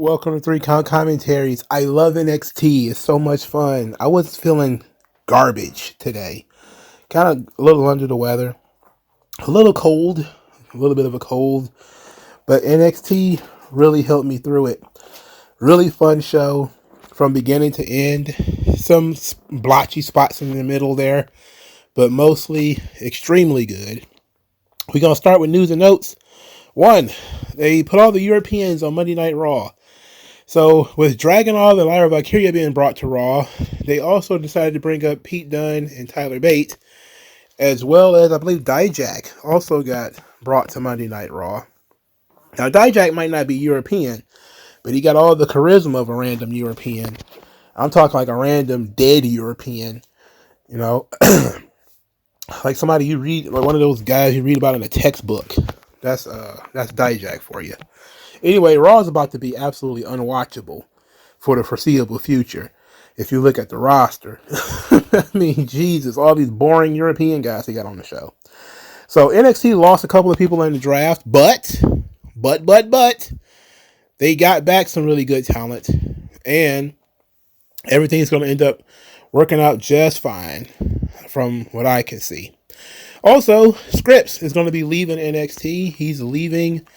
welcome to 3 Count Commentaries. I love NXT. It's so much fun. I was feeling garbage today. Kind of a little under the weather. A little cold. A little bit of a cold. But NXT really helped me through it. Really fun show from beginning to end. Some blotchy spots in the middle there. But mostly extremely good. We're going to start with news and notes. 1, they put all the Europeans on Monday Night Raw. So, with Dragunov and Lyra Valkyria being brought to Raw, they also decided to bring up Pete Dunne and Tyler Bate, as well as, I believe, Dijak also got brought to Monday Night Raw. Now, Dijak might not be European, but he got all the charisma of a random European. I'm talking like a random dead European, you know, like somebody you read, like one of those guys you read about in a textbook. That's Dijak for you. Anyway, Raw is about to be absolutely unwatchable for the foreseeable future. If you look at the roster, I mean, Jesus, all these boring European guys they got on the show. So NXT lost a couple of people in the draft, but they got back some really good talent, and everything's going to end up working out just fine from what I can see. Also, Scripps is going to be leaving NXT. He's leaving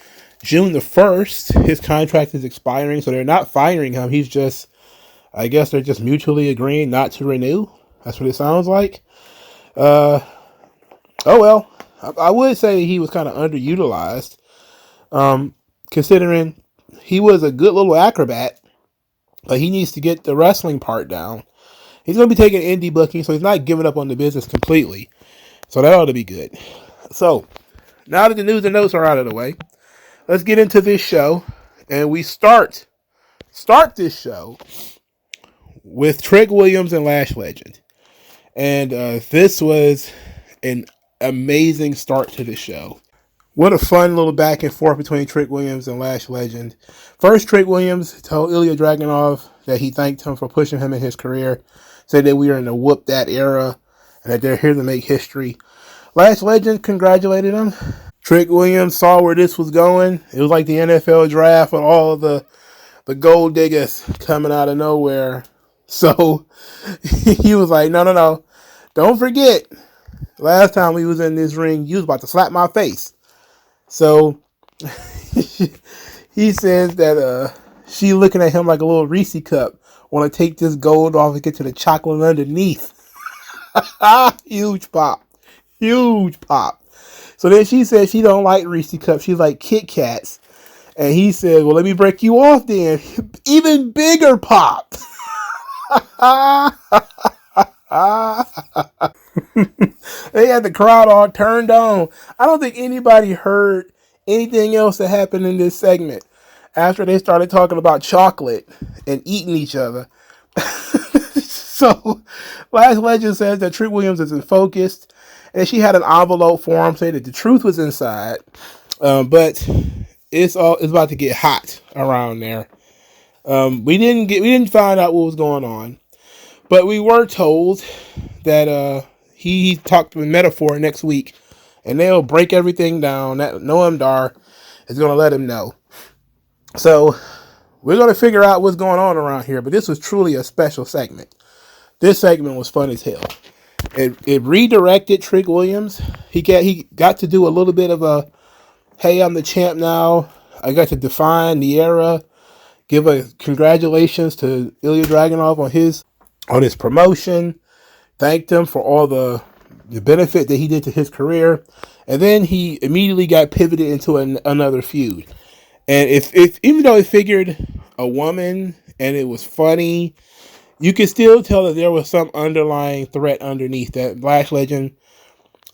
June the 1st. His contract is expiring, so they're not firing him. He's just, I guess they're just mutually agreeing not to renew. That's what it sounds like. Oh well, I would say he was kind of underutilized, considering he was a good little acrobat, but he needs to get the wrestling part down. He's going to be taking indie booking, so he's not giving up on the business completely. So that ought to be good. So, now that the news and notes are out of the way, let's get into this show. And we start this show with Trick Williams and Lash Legend. And this was an amazing start to the show. What a fun little back and forth between Trick Williams and Lash Legend. First, Trick Williams told Ilya Dragunov that he thanked him for pushing him in his career. Said that we are in the whoop that era and that they're here to make history. Lash Legend congratulated him. Trick Williams saw where this was going. It was like the NFL draft with all of the gold diggers coming out of nowhere. So he was like, no. Don't forget, last time we was in this ring, you was about to slap my face. So he says that she looking at him like a little Reese cup. Want to take this gold off and get to the chocolate underneath. Huge pop. So then she said she don't like Reese cups. She's like Kit Kats. And he said, well, let me break you off then. Even bigger pop. They had the crowd all turned on. I don't think anybody heard anything else that happened in this segment after they started talking about chocolate and eating each other. So, Lash Legend says that Trick Williams isn't focused, and she had an envelope for him saying that the truth was inside, but it's about to get hot around there. We didn't find out what was going on, but we were told that he talked with Metaphor next week, and they'll break everything down. That Noam Dar is going to let him know. So we're going to figure out what's going on around here, but this was truly a special segment. This segment was fun as hell. It redirected Trick Williams. He got to do a little bit of a, hey, I'm the champ now. I got to define the era. Give a congratulations to Ilya Dragunov on his promotion. Thanked him for all the benefit that he did to his career. And then he immediately got pivoted into another feud. And if even though it figured a woman and it was funny, you could still tell that there was some underlying threat underneath that. Lash Legend,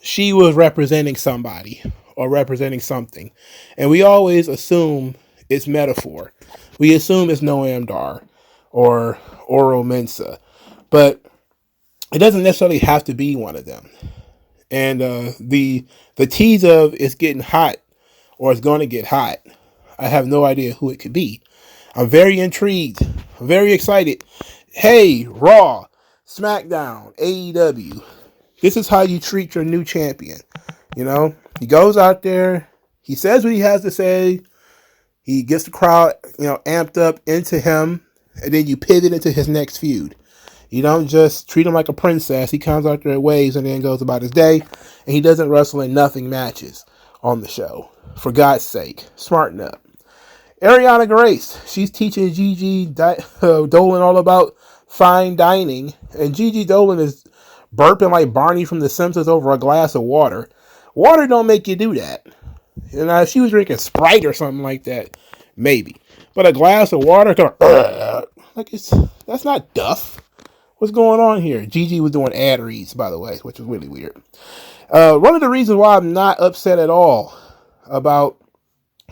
she was representing somebody or representing something. And we always assume it's Metaphor. We assume it's Noam Dar or Oro Mensah. But it doesn't necessarily have to be one of them. And the tease of it's getting hot or it's going to get hot, I have no idea who it could be. I'm very intrigued. I'm very excited. Hey, Raw, SmackDown, AEW. This is how you treat your new champion. You know, he goes out there, he says what he has to say, He gets the crowd, amped up into him, and then you pivot into his next feud. You don't just treat him like a princess. He comes out there, waves, and then goes about his day, and he doesn't wrestle in nothing matches on the show. For God's sake, smarten up. Ariana Grace, she's teaching Gigi Dolan all about fine dining, and Gigi Dolan is burping like Barney from The Simpsons over a glass of water. Water don't make you do that. And if she was drinking Sprite or something like that, maybe. But a glass of water, that's not Duff. What's going on here? Gigi was doing ad reads, by the way, which was really weird. One of the reasons why I'm not upset at all about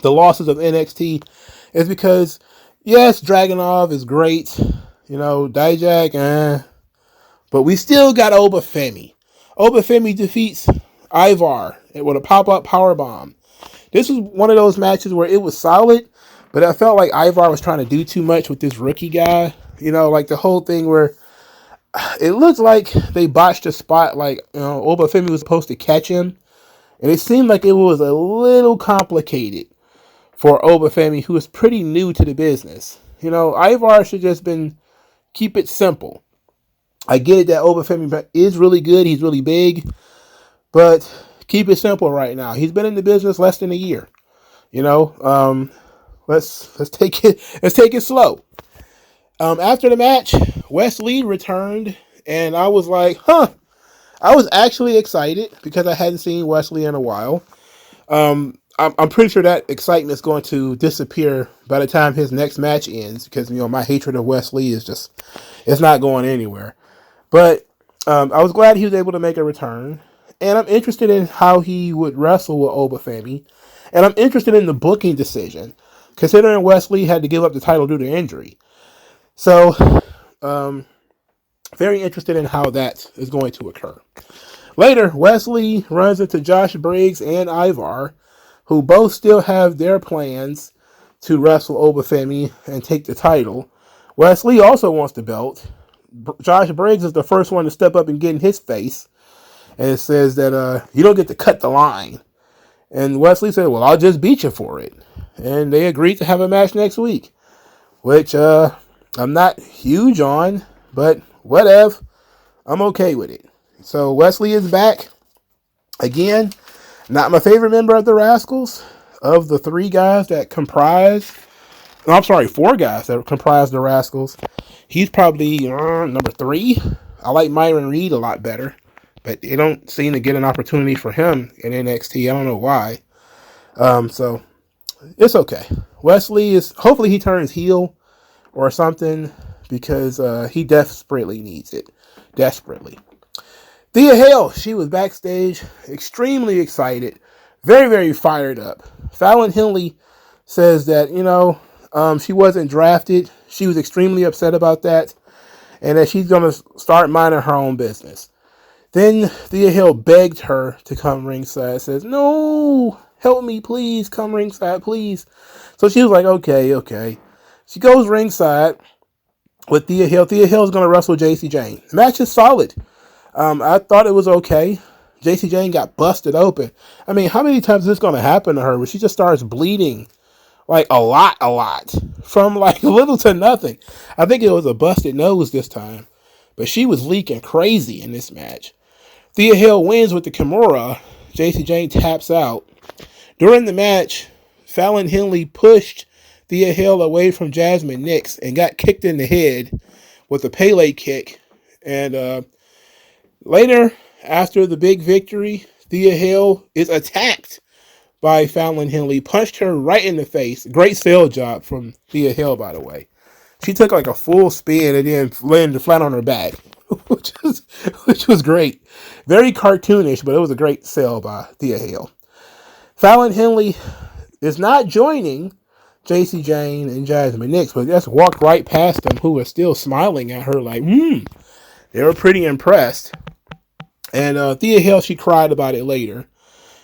the losses of NXT is because, yes, Dragunov is great. Dijak, but we still got Obafemi. Obafemi defeats Ivar with a pop-up powerbomb. This was one of those matches where it was solid, but I felt like Ivar was trying to do too much with this rookie guy. Like the whole thing where it looked like they botched a spot, like, Obafemi was supposed to catch him, and it seemed like it was a little complicated for Obafemi, who is pretty new to the business. Ivar should just keep it simple. I get it that Obafemi is really good, he's really big, but keep it simple right now. He's been in the business less than a year. Let's take it slow. After the match, Wesley returned, and I was like, I was actually excited because I hadn't seen Wesley in a while. I'm pretty sure that excitement is going to disappear by the time his next match ends because, my hatred of Wesley it's not going anywhere. But I was glad he was able to make a return, and I'm interested in how he would wrestle with Obafemi, and I'm interested in the booking decision, considering Wesley had to give up the title due to injury. So, very interested in how that is going to occur. Later, Wesley runs into Josh Briggs and Ivar, who both still have their plans to wrestle Obafemi and take the title. Wesley also wants the belt. Josh Briggs is the first one to step up and get in his face, and it says that you don't get to cut the line. And Wesley said, well, I'll just beat you for it. And they agreed to have a match next week, which I'm not huge on, but whatever. I'm okay with it. So Wesley is back. Again, not my favorite member of the Rascals. Of the four guys that comprise the Rascals, he's probably number 3. I like Myron Reed a lot better, but they don't seem to get an opportunity for him in NXT. I don't know why. So it's okay. Wesley hopefully he turns heel or something because he desperately needs it. Desperately. Thea Hale, she was backstage, extremely excited, very, very fired up. Fallon Henley says that, she wasn't drafted. She was extremely upset about that, and that she's going to start minding her own business. Then Thea Hale begged her to come ringside, says, no, help me, please, come ringside, please. So she was like, okay. She goes ringside with Thea Hale. Thea Hale's going to wrestle JC Jane. The match is solid. I thought it was okay. JC Jane got busted open. I mean, how many times is this going to happen to her where she just starts bleeding like a lot from like little to nothing? I think it was a busted nose this time, but she was leaking crazy in this match. Thea Hale wins with the Kimura. JC Jane taps out. During the match, Fallon Henley pushed Thea Hale away from Jasmine Nix and got kicked in the head with a Pele kick. And later, after the big victory, Thea Hale is attacked by Fallon Henley, punched her right in the face. Great sell job from Thea Hale, by the way. She took like a full spin and then landed flat on her back, which was great. Very cartoonish, but it was a great sell by Thea Hale. Fallon Henley is not joining JC Jane and Jasmine Nix, but just walked right past them, who were still smiling at her like, they were pretty impressed. And Thea Hale, she cried about it later.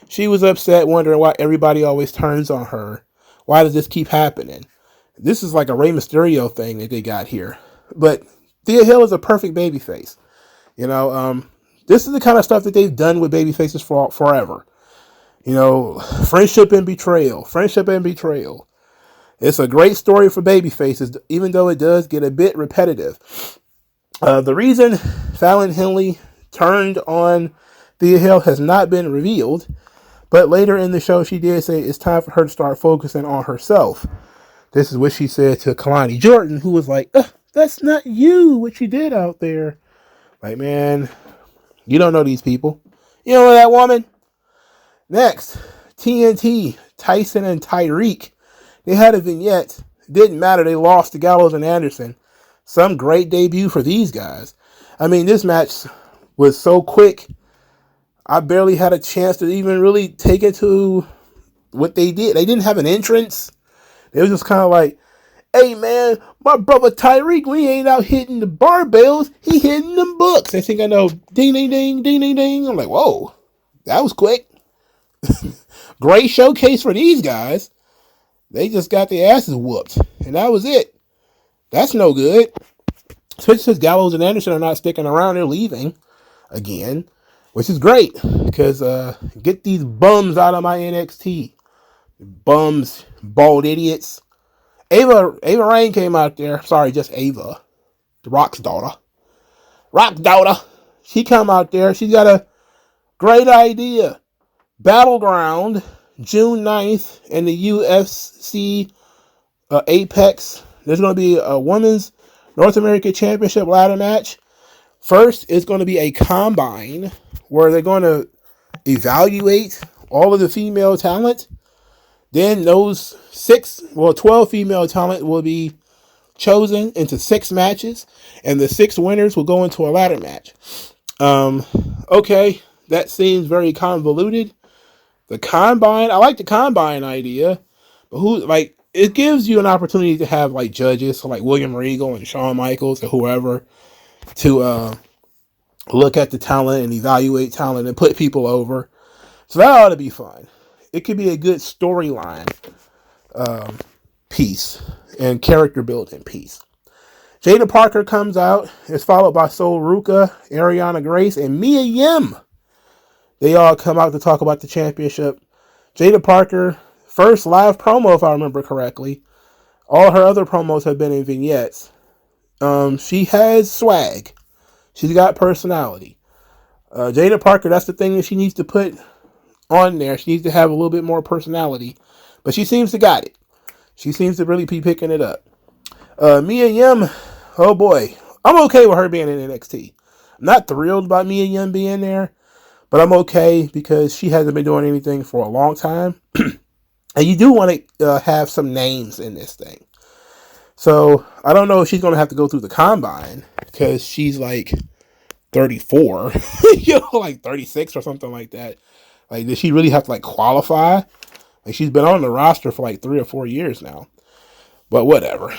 She was upset, wondering why everybody always turns on her. Why does this keep happening? This is like a Rey Mysterio thing that they got here. But Thea Hale is a perfect babyface. This is the kind of stuff that they've done with babyfaces for forever. Friendship and betrayal. It's a great story for babyfaces, even though it does get a bit repetitive. The reason Fallon Henley turned on Thea Hale has not been revealed, but later in the show she did say it's time for her to start focusing on herself. This is what she said to Kalani Jordan, who was like, that's not you, what you did out there. Like, man, you don't know these people. You don't know that woman? Next, TNT, Tyson and Tyreek. They had a vignette. It didn't matter. They lost to Gallows and Anderson. Some great debut for these guys. I mean, this match was so quick. I barely had a chance to even really take it to what they did. They didn't have an entrance. It was just kind of like, hey, man, my brother Tyreek, we ain't out hitting the barbells. He hitting them books. I think I know. Ding, ding, ding, ding, ding, ding. I'm like, whoa, that was quick. Great showcase for these guys. They just got their asses whooped, and that was it. That's no good. Especially since Gallows and Anderson are not sticking around. They're leaving again, which is great, because get these bums out of my NXT. Bums, bald idiots. Ava Rain came out there. Sorry, just Ava. The Rock's daughter. Rock's daughter. She come out there. She's got a great idea. Battleground, June 9th, in the UFC Apex. There's going to be a women's North American Championship ladder match. First, it's going to be a combine where they're going to evaluate all of the female talent. Then those 12 female talent will be chosen into 6 matches, and the 6 winners will go into a ladder match. Okay, that seems very convoluted. The combine, I like the combine idea, but it gives you an opportunity to have like judges, so like William Regal and Shawn Michaels or whoever, to look at the talent and evaluate talent and put people over. So that ought to be fun. It could be a good storyline piece and character building piece. Jada Parker comes out. It's followed by Sol Ruka, Ariana Grace, and Mia Yim. They all come out to talk about the championship. Jada Parker, first live promo, if I remember correctly. All her other promos have been in vignettes. She has swag. She's got personality. Jada Parker, that's the thing that she needs to put on there. She needs to have a little bit more personality. But she seems to got it. She seems to really be picking it up. Mia Yim, oh boy. I'm okay with her being in NXT. I'm not thrilled about Mia Yim being there, but I'm okay because she hasn't been doing anything for a long time. And you do want to have some names in this thing. So I don't know if she's going to have to go through the combine because she's like 34, like 36 or something like that. Like, does she really have to like qualify? Like, she's been on the roster for like 3 or 4 years now. But whatever.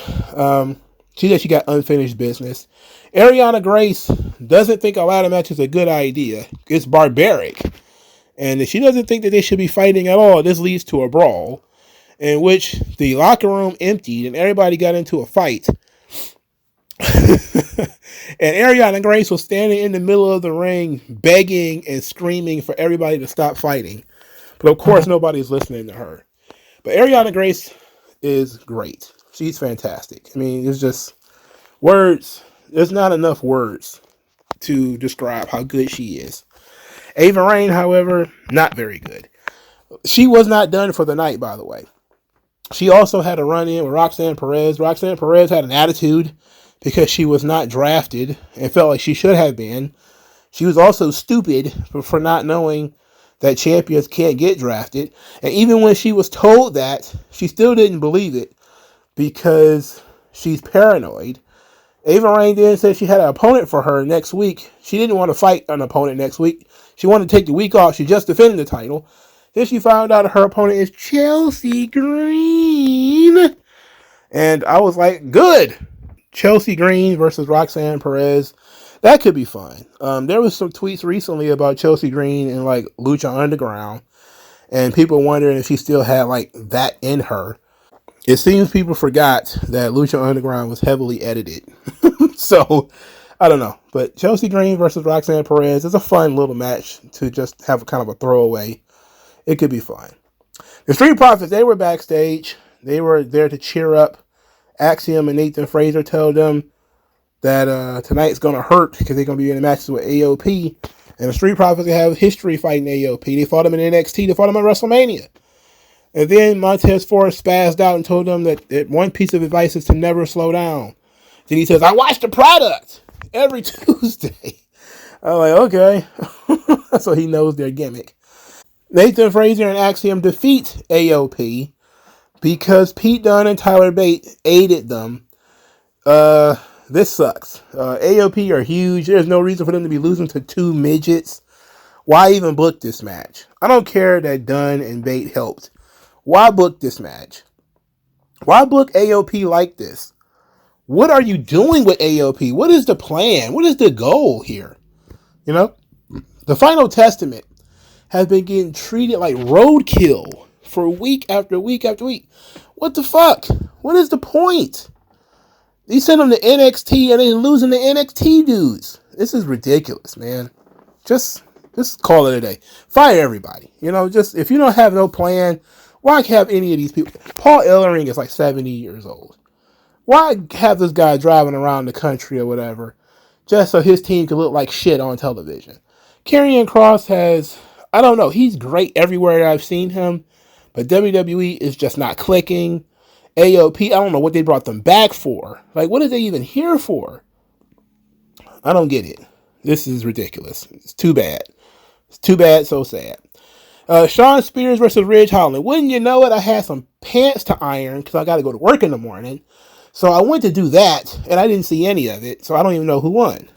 She said she got unfinished business. Ariana Grace doesn't think a ladder match is a good idea. It's barbaric. And if she doesn't think that they should be fighting at all, this leads to a brawl in which the locker room emptied and everybody got into a fight. And Ariana Grace was standing in the middle of the ring begging and screaming for everybody to stop fighting. But of course, nobody's listening to her. But Ariana Grace is great. She's fantastic. I mean, it's just words. There's not enough words to describe how good she is. Ava Rain, however, not very good. She was not done for the night, by the way. She also had a run-in with Roxanne Perez. Roxanne Perez had an attitude because she was not drafted and felt like she should have been. She was also stupid for not knowing that champions can't get drafted. And even when she was told that, she still didn't believe it because she's paranoid. Ava Rain then said she had an opponent for her next week. She didn't want to fight an opponent next week. She wanted to take the week off. She just defended the title. Then she found out her opponent is Chelsea Green. And I was like, good. Chelsea Green versus Roxanne Perez. That could be fun. There was some tweets recently about Chelsea Green and like Lucha Underground. And people wondering if she still had like that in her. It seems people forgot that Lucha Underground was heavily edited. So, I don't know. But Chelsea Green versus Roxanne Perez is a fun little match to just have kind of a throwaway. It could be fun. The Street Profits, they were backstage. They were there to cheer up Axiom and Nathan Fraser, told them that tonight's going to hurt because they're going to be in the matches with AOP. And the Street Profits have history fighting AOP. They fought them in NXT. They fought them at WrestleMania. And then Montez Ford spazzed out and told them that one piece of advice is to never slow down. Then he says, I watch the product every Tuesday. I'm like, okay. So he knows their gimmick. Nathan Fraser and Axiom defeat AOP because Pete Dunne and Tyler Bate aided them. This sucks. AOP are huge. There's no reason for them to be losing to two midgets. Why even book this match? I don't care that Dunne and Bate helped. Why book this match? Why book AOP like this? What are you doing with AOP? What is the plan? What is the goal here? You know, the Final Testament has been getting treated like roadkill for week after week after week. What the fuck? What is the point? They send them to NXT and they're losing the NXT dudes. This is ridiculous, man. Just call it a day. Fire everybody. You know, just if you don't have no plan, why have any of these people? Paul Ellering is like 70 years old. Why have this guy driving around the country or whatever just so his team can look like shit on television? Karrion Kross has, I don't know, he's great everywhere that I've seen him, but WWE is just not clicking. AOP, I don't know what they brought them back for. Like, what are they even here for? I don't get it. This is ridiculous. It's too bad. It's too bad, so sad. Shawn Spears versus Ridge Holland. Wouldn't you know it, I had some pants to iron because I got to go to work in the morning. So I went to do that, and I didn't see any of it, so I don't even know who won.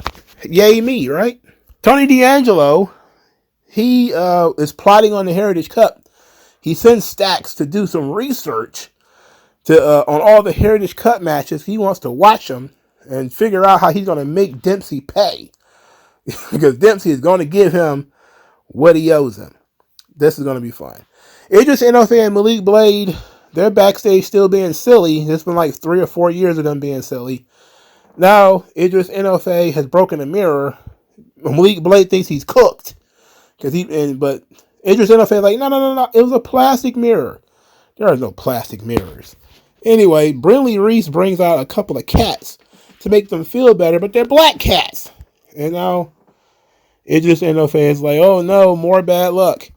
Yay me, right? Tony D'Angelo, he is plotting on the Heritage Cup. He sends Stacks to do some research on all the Heritage Cup matches. He wants to watch them and figure out how he's going to make Dempsey pay. Because Dempsey is going to give him what he owes him. This is going to be fun. Idris Enofe and Malik Blade, they're backstage still being silly. It's been like 3 or 4 years of them being silly. Now, Idris Enofe has broken a mirror. Malik Blade thinks he's cooked. But Idris Enofe is like, no. It was a plastic mirror. There are no plastic mirrors. Anyway, Brinley Reese brings out a couple of cats to make them feel better, but they're black cats. And now Idris Enofe is like, oh no, more bad luck.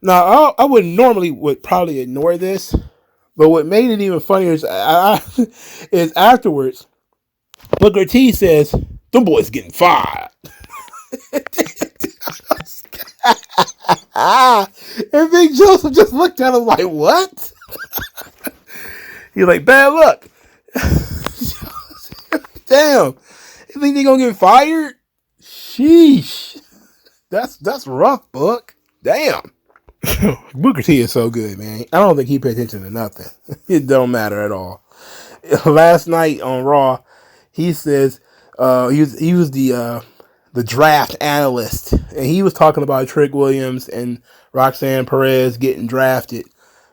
Now, I would probably ignore this, but what made it even funnier is, is afterwards, Booker T says, them boys getting fired. And Big Joseph just looked at him like, what? He's like, bad luck. Damn. You think they gonna get fired? Sheesh. That's rough, Book. Damn. Booker T is so good, man. I don't think he paid attention to nothing. It don't matter at all. Last night on Raw, he says he was the draft analyst, and he was talking about Trick Williams and Roxanne Perez getting drafted,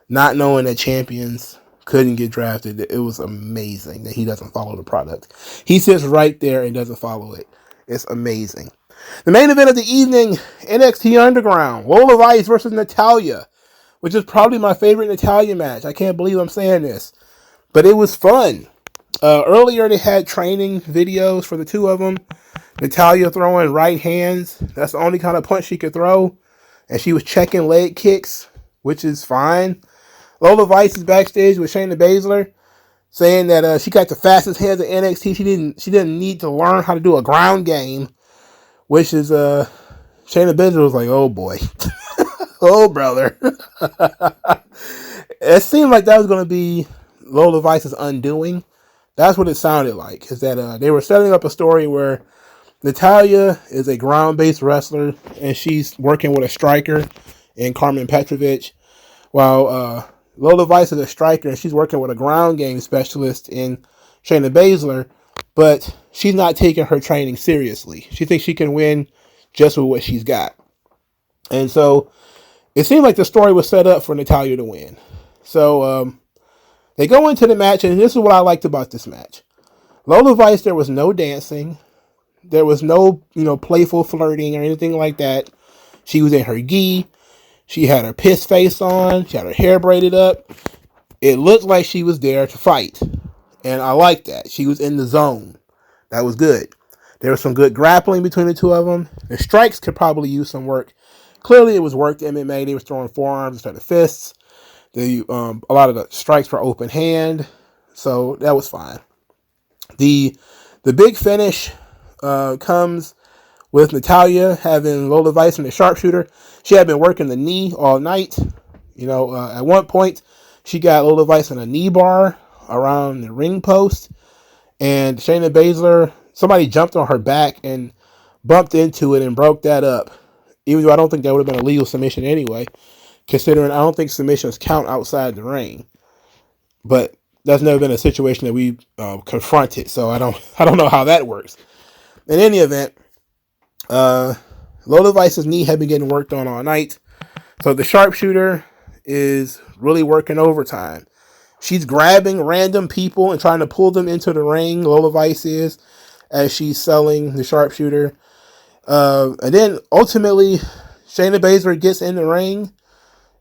not knowing that champions couldn't get drafted. It was amazing that he doesn't follow the product. He sits right there and doesn't follow it. It's amazing. The main event of the evening, NXT Underground, Lola Vice versus Natalya, which is probably my favorite Natalya match. I can't believe I'm saying this, but it was fun. Earlier they had training videos for the two of them. Natalya throwing right hands. That's the only kind of punch she could throw. And she was checking leg kicks, which is fine. Lola Vice is backstage with Shayna Baszler, saying that she got the fastest hands at NXT. She didn't need to learn how to do a ground game, which is Shayna Baszler was like, oh boy, oh brother. It seemed like that was going to be Lola Vice's undoing. That's what it sounded like. Is that they were setting up a story where Natalya is a ground-based wrestler and she's working with a striker in Carmen Petrovich, while Lola Vice is a striker and she's working with a ground game specialist in Shayna Baszler, but she's not taking her training seriously. She thinks she can win just with what she's got. And so it seemed like the story was set up for Natalya to win. So they go into the match, and this is what I liked about this match. Lola Vice, there was no dancing. There was no, playful flirting or anything like that. She was in her gi. She had her piss face on. She had her hair braided up. It looked like she was there to fight, and I liked that. She was in the zone. That was good. There was some good grappling between the two of them. The strikes could probably use some work. Clearly, it was worked MMA. They were throwing forearms instead of fists. A lot of the strikes were open hand, so that was fine. The big finish comes with Natalya having Lola Vice in the sharpshooter. She had been working the knee all night. At one point, she got Lola Vice in a knee bar around the ring post, and Shayna Baszler, somebody jumped on her back and bumped into it and broke that up. Even though I don't think that would have been a legal submission anyway, considering I don't think submissions count outside the ring. But that's never been a situation that we confronted, so I don't know how that works. In any event, Lola Vice's knee had been getting worked on all night, so the sharpshooter is really working overtime. She's grabbing random people and trying to pull them into the ring. Lola Vice is, as she's selling the sharpshooter. And then ultimately, Shayna Baszler gets in the ring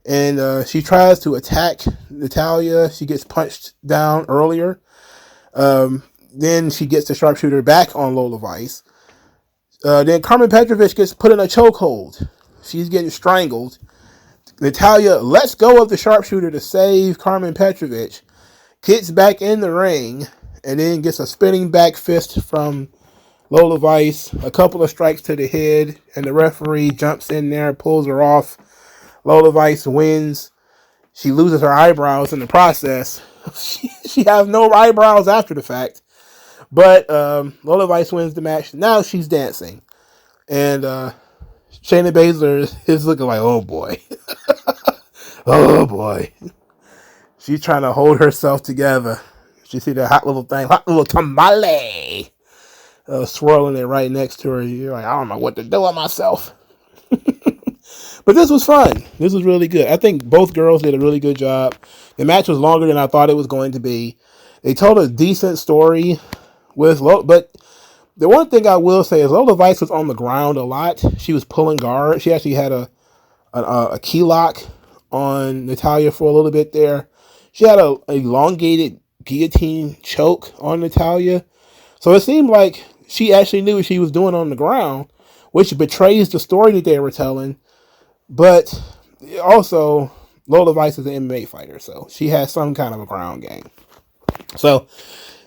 and she tries to attack Natalya. She gets punched down earlier. Then she gets the sharpshooter back on Lola Vice. Then Carmen Petrovic gets put in a chokehold. She's getting strangled. Natalya lets go of the sharpshooter to save Carmen Petrovic, gets back in the ring, and then gets a spinning back fist from Lola Vice, a couple of strikes to the head, and the referee jumps in there, pulls her off. Lola Vice wins. She loses her eyebrows in the process. She has no eyebrows after the fact. But Lola Vice wins the match. Now she's dancing. And Shayna Baszler is looking like, oh boy. Oh boy. She's trying to hold herself together. She see that hot little thing, hot little tamale, swirling it right next to her. You're like, I don't know what to do with myself. But this was fun. This was really good. I think both girls did a really good job. The match was longer than I thought it was going to be. They told a decent story with Lola, but the one thing I will say is Lola Vice was on the ground a lot. She was pulling guard. She actually had a key lock on Natalya for a little bit there. She had a elongated guillotine choke on Natalya. So it seemed like she actually knew what she was doing on the ground, which betrays the story that they were telling. But also, Lola Vice is an MMA fighter, so she has some kind of a ground game. So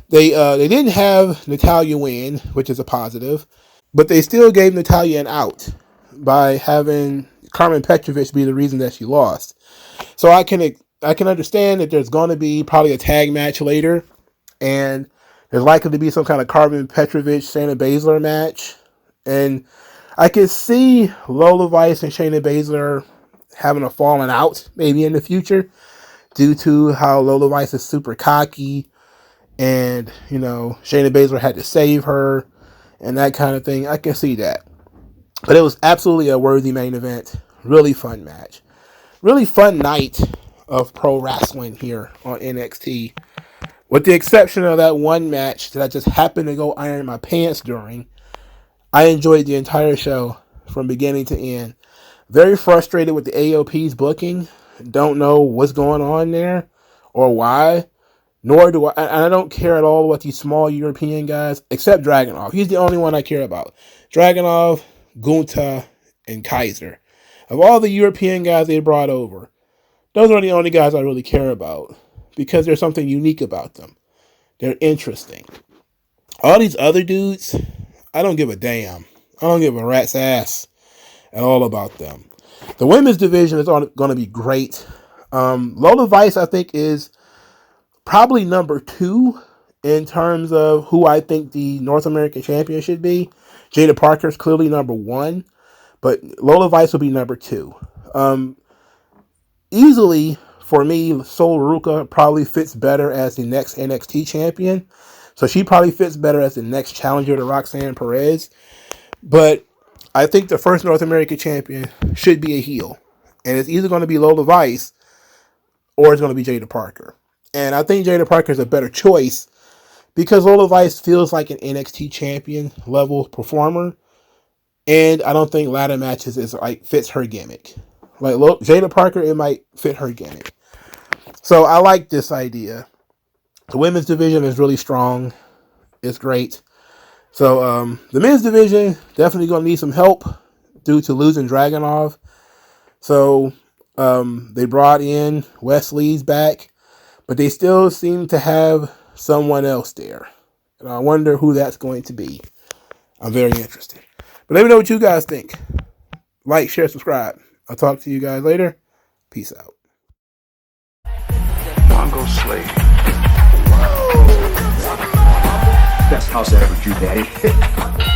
they didn't have Natalya win, which is a positive, but they still gave Natalya an out by having Carmen Petrovic be the reason that she lost. So I can understand that there's going to be probably a tag match later, and there's likely to be some kind of Carmen Petrovic Shayna Baszler match, and I could see Lola Vice and Shayna Baszler having a falling out maybe in the future due to how Lola Vice is super cocky and, Shayna Baszler had to save her and that kind of thing. I can see that. But it was absolutely a worthy main event. Really fun match. Really fun night of pro wrestling here on NXT. With the exception of that one match that I just happened to go iron my pants during. I enjoyed the entire show from beginning to end. Very frustrated with the AOP's booking. Don't know what's going on there or why. Nor do I. And I don't care at all what these small European guys, except Dragunov. He's the only one I care about. Dragunov, Gunta, and Kaiser. Of all the European guys they brought over, those are the only guys I really care about because there's something unique about them. They're interesting. All these other dudes, I don't give a damn. I don't give a rat's ass at all about them. The women's division is going to be great. Lola Vice, I think, is probably number 2 in terms of who I think the North American champion should be. Jada Parker is clearly number 1, but Lola Vice will be number 2. Easily, for me, Sol Ruka probably fits better as the next NXT champion. So she probably fits better as the next challenger to Roxanne Perez. But I think the first North American champion should be a heel. And it's either going to be Lola Vice or it's going to be Jada Parker. And I think Jada Parker is a better choice because Lola Vice feels like an NXT champion level performer. And I don't think ladder matches fits her gimmick. Like Jada Parker, it might fit her gimmick. So I like this idea. The women's division is really strong. It's great. So the men's division definitely going to need some help due to losing Dragunov. So they brought in Wesley's back, but they still seem to have someone else there. And I wonder who that's going to be. I'm very interested. But let me know what you guys think. Like, share, subscribe. I'll talk to you guys later. Peace out. MagMongoSlade. Best house I ever drew, Daddy.